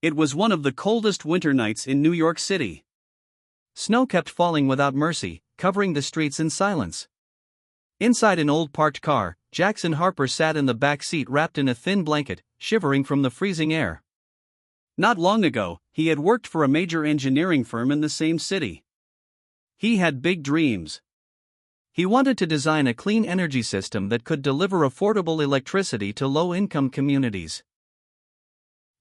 It was one of the coldest winter nights in New York City. Snow kept falling without mercy, covering the streets in silence. Inside an old parked car, Jackson Harper sat in the back seat wrapped in a thin blanket, shivering from the freezing air. Not long ago, he had worked for a major engineering firm in the same city. He had big dreams. He wanted to design a clean energy system that could deliver affordable electricity to low-income communities.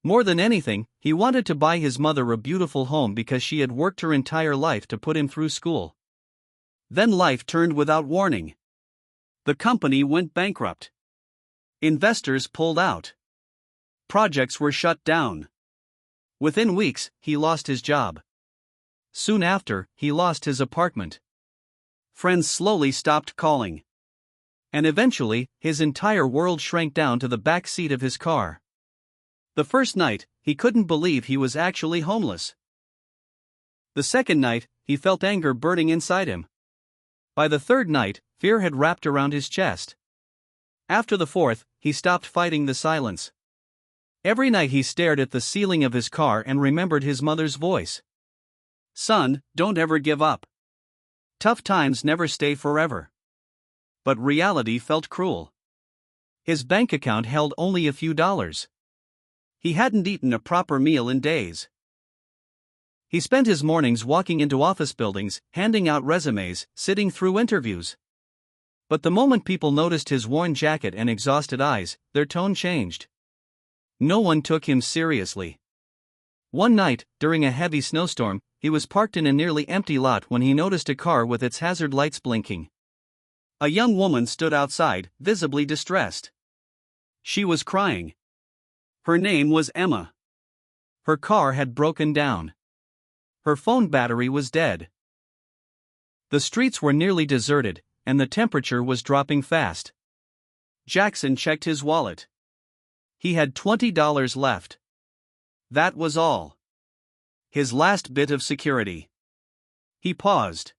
More than anything, he wanted to buy his mother a beautiful home because she had worked her entire life to put him through school. Then life turned without warning. The company went bankrupt. Investors pulled out. Projects were shut down. Within weeks, he lost his job. Soon after, he lost his apartment. Friends slowly stopped calling. And eventually, his entire world shrank down to the back seat of his car. The first night, he couldn't believe he was actually homeless. The second night, he felt anger burning inside him. By the third night, fear had wrapped around his chest. After the fourth, he stopped fighting the silence. Every night he stared at the ceiling of his car and remembered his mother's voice. "Son, don't ever give up. Tough times never stay forever." But reality felt cruel. His bank account held only a few dollars. He hadn't eaten a proper meal in days. He spent his mornings walking into office buildings, handing out resumes, sitting through interviews. But the moment people noticed his worn jacket and exhausted eyes, their tone changed. No one took him seriously. One night, during a heavy snowstorm, he was parked in a nearly empty lot when he noticed a car with its hazard lights blinking. A young woman stood outside, visibly distressed. She was crying. Her name was Emma. Her car had broken down. Her phone battery was dead. The streets were nearly deserted, and the temperature was dropping fast. Jackson checked his wallet. He had $20 left. That was all. His last bit of security. He paused.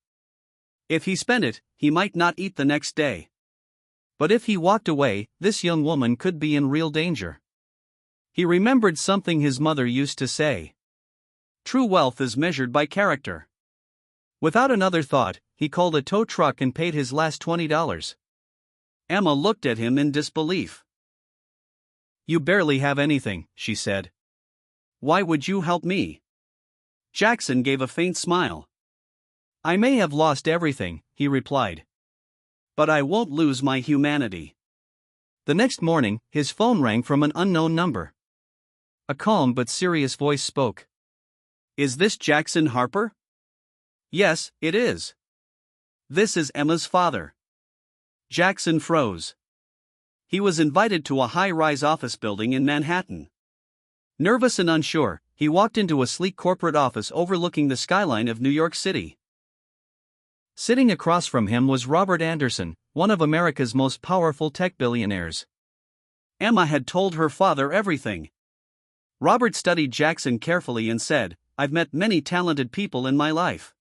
If he spent it, he might not eat the next day. But if he walked away, this young woman could be in real danger. He remembered something his mother used to say. True wealth is measured by character. Without another thought, he called a tow truck and paid his last $20. Emma looked at him in disbelief. "You barely have anything," she said. "Why would you help me?" Jackson gave a faint smile. "I may have lost everything," he replied. "But I won't lose my humanity." The next morning, his phone rang from an unknown number. A calm but serious voice spoke. "Is this Jackson Harper?" "Yes, it is." "This is Emma's father." Jackson froze. He was invited to a high-rise office building in Manhattan. Nervous and unsure, he walked into a sleek corporate office overlooking the skyline of New York City. Sitting across from him was Robert Anderson, one of America's most powerful tech billionaires. Emma had told her father everything. Robert studied Jackson carefully and said, "I've met many talented people in my life.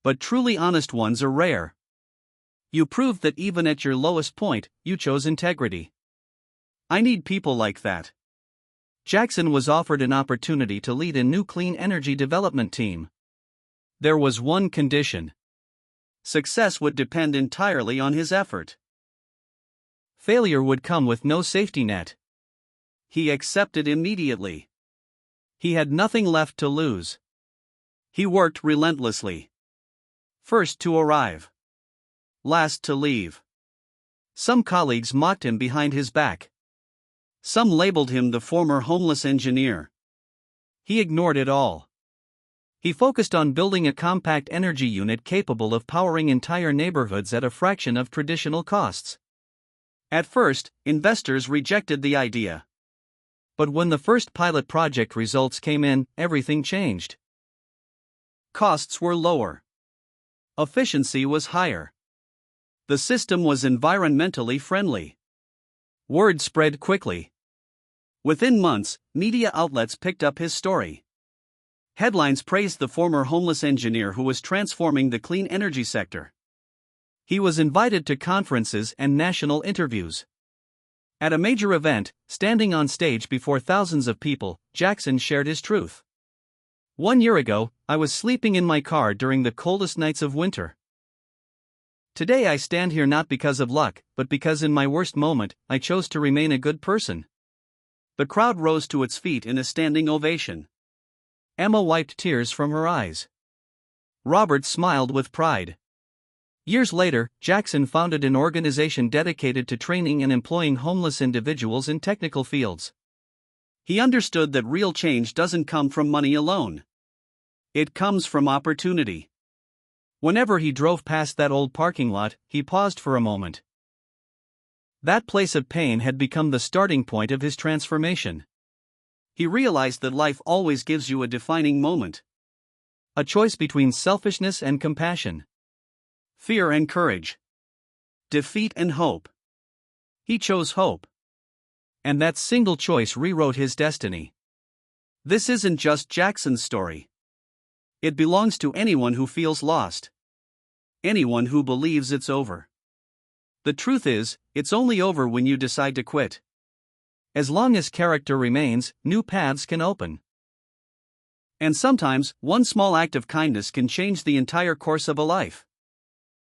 But truly honest ones are rare. You proved that even at your lowest point, you chose integrity. I need people like that." Jackson was offered an opportunity to lead a new clean energy development team. There was one condition. Success would depend entirely on his effort. Failure would come with no safety net. He accepted immediately. He had nothing left to lose. He worked relentlessly. First to arrive. Last to leave. Some colleagues mocked him behind his back. Some labeled him the former homeless engineer. He ignored it all. He focused on building a compact energy unit capable of powering entire neighborhoods at a fraction of traditional costs. At first, investors rejected the idea. But when the first pilot project results came in, everything changed. Costs were lower. Efficiency was higher. The system was environmentally friendly. Word spread quickly. Within months, media outlets picked up his story. Headlines praised the former homeless engineer who was transforming the clean energy sector. He was invited to conferences and national interviews. At a major event, standing on stage before thousands of people, Jackson shared his truth. "1 year ago, I was sleeping in my car during the coldest nights of winter. Today I stand here not because of luck, but because in my worst moment, I chose to remain a good person." The crowd rose to its feet in a standing ovation. Emma wiped tears from her eyes. Robert smiled with pride. Years later, Jackson founded an organization dedicated to training and employing homeless individuals in technical fields. He understood that real change doesn't come from money alone. It comes from opportunity. Whenever he drove past that old parking lot, he paused for a moment. That place of pain had become the starting point of his transformation. He realized that life always gives you a defining moment. A choice between selfishness and compassion. Fear and courage. Defeat and hope. He chose hope. And that single choice rewrote his destiny. This isn't just Jackson's story. It belongs to anyone who feels lost. Anyone who believes it's over. The truth is, it's only over when you decide to quit. As long as character remains, new paths can open. And sometimes, one small act of kindness can change the entire course of a life.